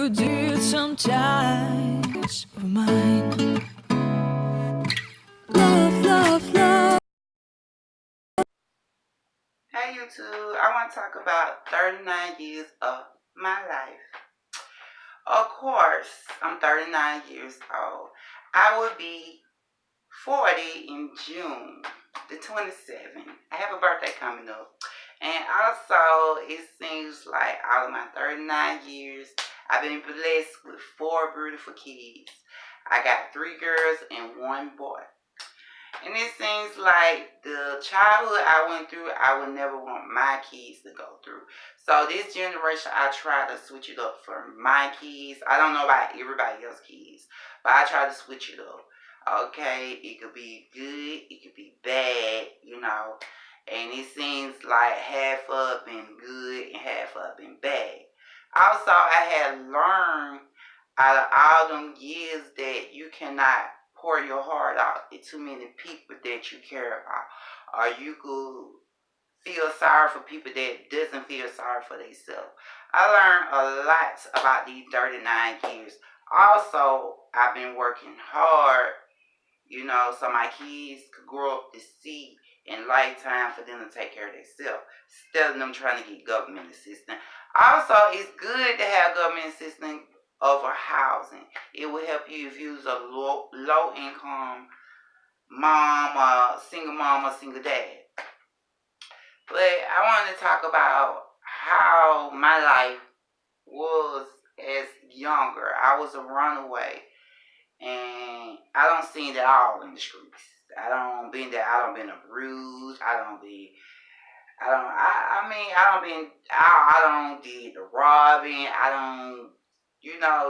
you did sometimes of mine. Love, love, love. Hey YouTube, I want to talk about 39 years of my life. Of course, I'm 39 years old. I will be 40 in June the 27th. I have a birthday coming up. And also, it seems like out of my 39 years, I've been blessed with 4 beautiful kids. I got 3 girls and 1 boy. And it seems like the childhood I went through, I would never want my kids to go through. So this generation, I try to switch it up for my kids. I don't know about everybody else's kids, but I try to switch it up. Okay, it could be good, it could be bad, and it seems like half of it been good and half of it been bad. Also, I had learned out of all them years that you cannot pour your heart out to too many people that you care about, or you could feel sorry for people that doesn't feel sorry for themselves. I learned a lot about these 39 years. Also, I've been working hard, so my kids could grow up to see in lifetime for them to take care of themselves instead of them trying to get government assistance. Also, it's good to have government assistance over housing. It will help you if you're a low income mom or single dad. But I wanted to talk about how my life was as younger. I was a runaway, and I don't see it all in the streets. I don't been abused. I don't did the robbing. I don't,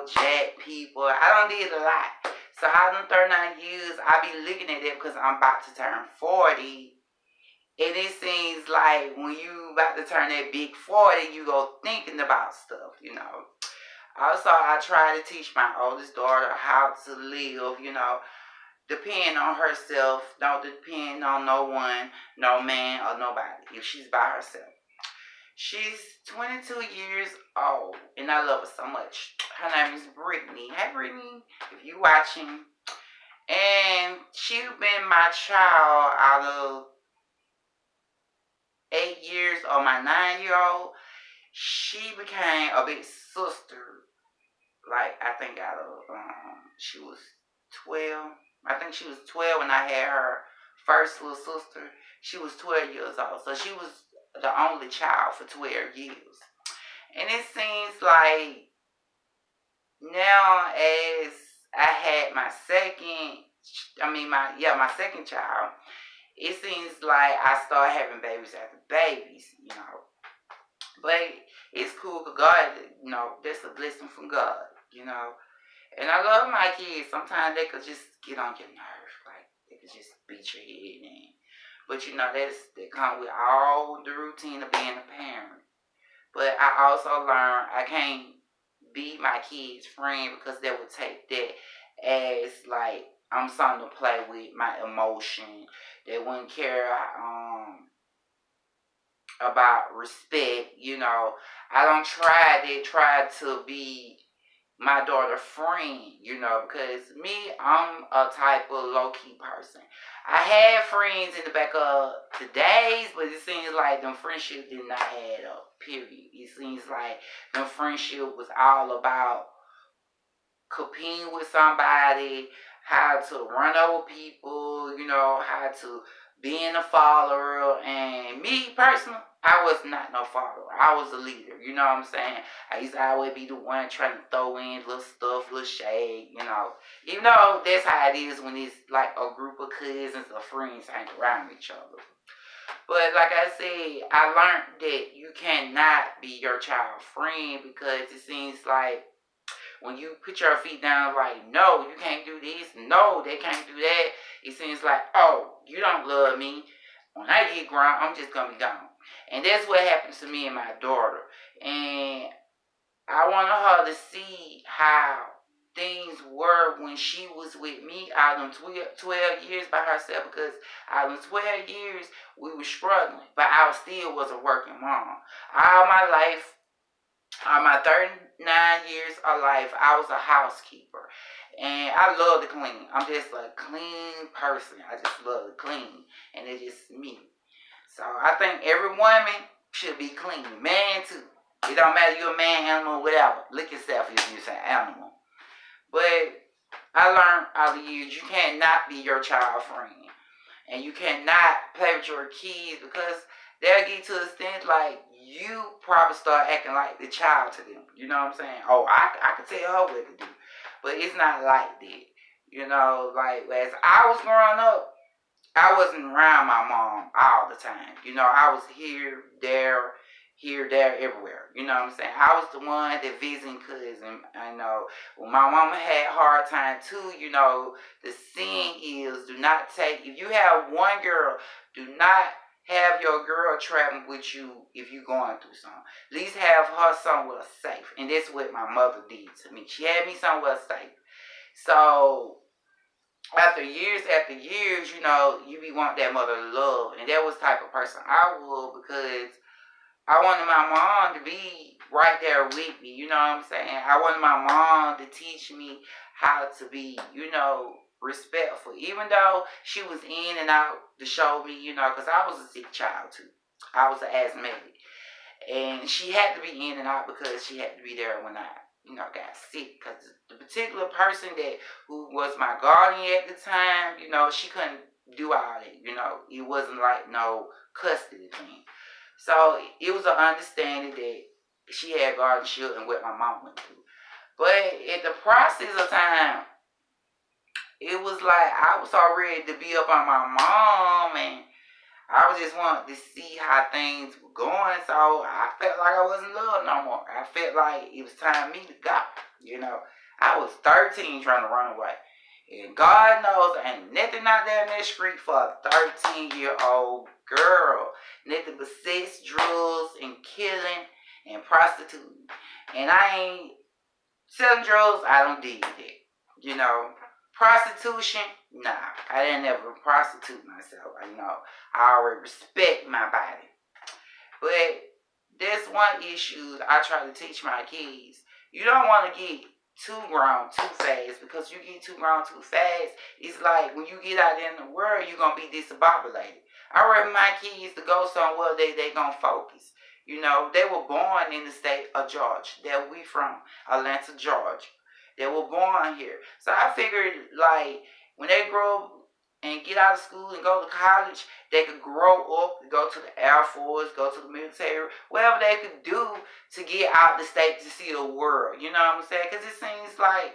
jack people. I don't did a lot. So out of them 39 years, I be looking at it because I'm about to turn 40. And it seems like when you about to turn that big 40, you go thinking about stuff. Also, I try to teach my oldest daughter how to live, depend on herself. Don't depend on no one, no man, or nobody if she's by herself. She's 22 years old, and I love her so much. Her name is Brittany. Hey, Brittany, if you watching. And she's been my child out of 8 years of my 9-year-old. She became a big sister. Like, I think out of, she was 12. I think she was 12 when I had her first little sister. She was 12 years old. So she was the only child for 12 years. And it seems like now as I had my second child, it seems like I started having babies after babies. But it's cool because God, that's a blessing from God. And I love my kids. Sometimes they could just get on your nerves. Like, they could just beat your head in. But, that come with all the routine of being a parent. But I also learned I can't be my kid's friend because they would take that as, like, I'm something to play with, my emotion. They wouldn't care about respect. I don't try to be my daughter's friend, because me, I'm a type of low-key person. I had friends in the back of the days, but it seems like them friendships did not add up, period. It seems like them friendship was all about competing with somebody, how to run over people, how to being a follower. And me personally, I was not no follower. I was a leader. You know what I'm saying? I used to always be the one trying to throw in little stuff, little shade. Even though that's how it is when it's like a group of cousins or friends hang around each other. But like I said, I learned that you cannot be your child's friend because it seems like when you put your feet down, like, no, you can't do this, no, they can't do that, it seems like, oh, you don't love me. When I get grown, I'm just going to be gone. And that's what happened to me and my daughter. And I wanted her to see how things were when she was with me out of 12 years by herself, because out of 12 years, we were struggling, but I still was a working mom. All my life, On my 39 years of life, I was a housekeeper. And I love to clean. I'm just a clean person. I just love to clean. And it's just me. So I think every woman should be clean. Man too. It don't matter if you're a man, animal, whatever. Look yourself if you're an animal. But I learned out of the years you cannot be your child friend. And you cannot play with your kids because they'll get to the extent like you probably start acting like the child to them. You know what I'm saying? Oh, I could tell her what to do. But it's not like that. You know, like as I was growing up, I wasn't around my mom all the time. You know, I was here, there, everywhere. You know what I'm saying? I was the one that visiting cousin. I know when my mama had a hard time too, you know, the saying is do not take, if you have one girl, do not have your girl traveling with you if you're going through something. At least have her somewhere safe. And that's what my mother did to me. She had me somewhere safe. So after years, you know, you be want that mother love. And that was the type of person I was because I wanted my mom to be right there with me. You know what I'm saying? I wanted my mom to teach me how to be, you know, respectful. Even though she was in and out to show me, you know, because I was a sick child too. I was an asthmatic. And she had to be in and out because she had to be there when I, you know, got sick. Because the particular person who was my guardian at the time, you know, she couldn't do all that. You know, it wasn't like no custody thing. So it was an understanding that she had guardianship and what my mom went through. But at the process of time, it was like I was all ready to be up on my mom and I was just wanting to see how things were going. So I felt like I wasn't loved no more. I felt like it was time for me to go. You know, I was 13 trying to run away. And God knows ain't nothing out there in that street for a 13-year-old girl. Nothing but sex, drugs, and killing, and prostituting. And I ain't selling drugs, I don't do that. You know, prostitution, nah. I didn't ever prostitute myself. You know, I already respect my body. But there's one issue I try to teach my kids. You don't want to get too grown too fast because you get too grown too fast, it's like when you get out in the world, you're going to be discombobulated. I want my kids to go somewhere they going to focus. You know, they were born in the state of Georgia. That we from Atlanta, Georgia. They were born here. So I figured like when they grow up and get out of school and go to college, they could grow up, go to the Air Force, go to the military, whatever they could do to get out the state to see the world. You know what I'm saying? Because it seems like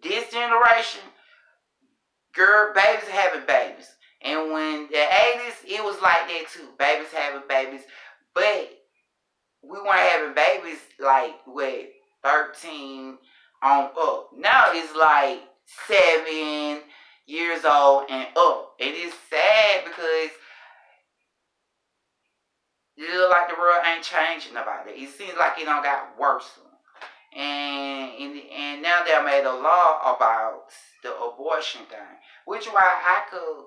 this generation, girl, babies having babies. And when the 80s, it was like that too. Babies having babies. But we weren't having babies like, what, 13 on up. Now it's like 7 years old and up. It is sad because it looks like the world ain't changing about it. It seems like it don't got worse. And now they made a law about the abortion thing, which why I could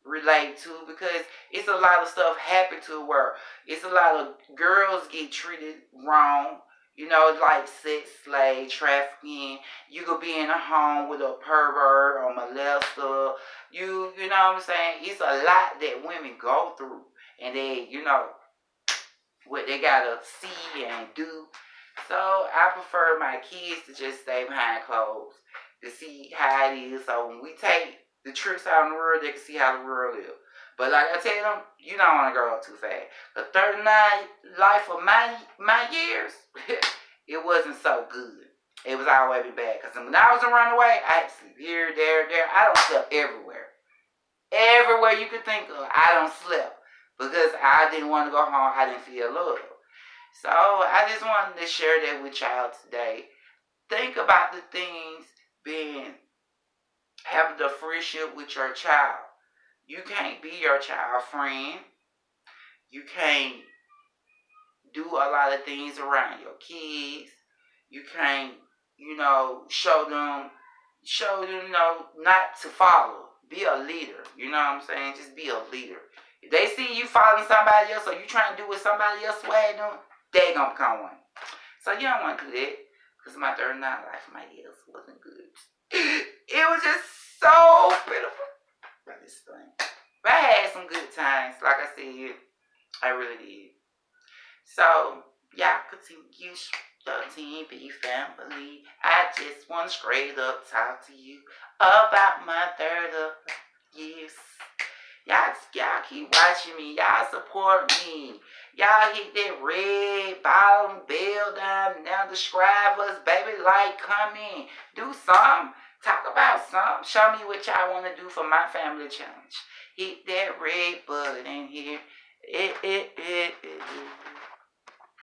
relate to because it's a lot of stuff happen to where it's a lot of girls get treated wrong. You know, like sex slave, trafficking. You could be in a home with a pervert or molester. You know what I'm saying? It's a lot that women go through. And they, you know, what they gotta see and do. So I prefer my kids to just stay behind closed to see how it is. So when we take the trips out in the world, they can see how the world is. But like I tell them, you don't want to grow up too fast. The 39 life of my years, it wasn't so good. It was always bad. Because when I was a runaway, I had to sleep here, there. I don't sleep everywhere. Everywhere you could think of, I don't sleep. Because I didn't want to go home. I didn't feel love. So I just wanted to share that with y'all today. Think about the things having the friendship with your child. You can't be your child friend. You can't do a lot of things around your kids. You can't, you know, show them, you know, not to follow. Be a leader. You know what I'm saying? Just be a leader. If they see you following somebody else or you trying to do what somebody else way doing, they gonna become one. So you don't want to do that, because my 39 life, my years wasn't good. It was just so pitiful. But it's funny. But I had some good times, like I said, I really did. So y'all continue the Team B family. I just want to straight up talk to you about my 30 years. Y'all keep watching me. Y'all support me. Y'all hit that red bottom bell down now. Subscribe us, baby. Like, comment, do something. Talk about something. Show me what y'all want to do for my family challenge. Hit that red button here.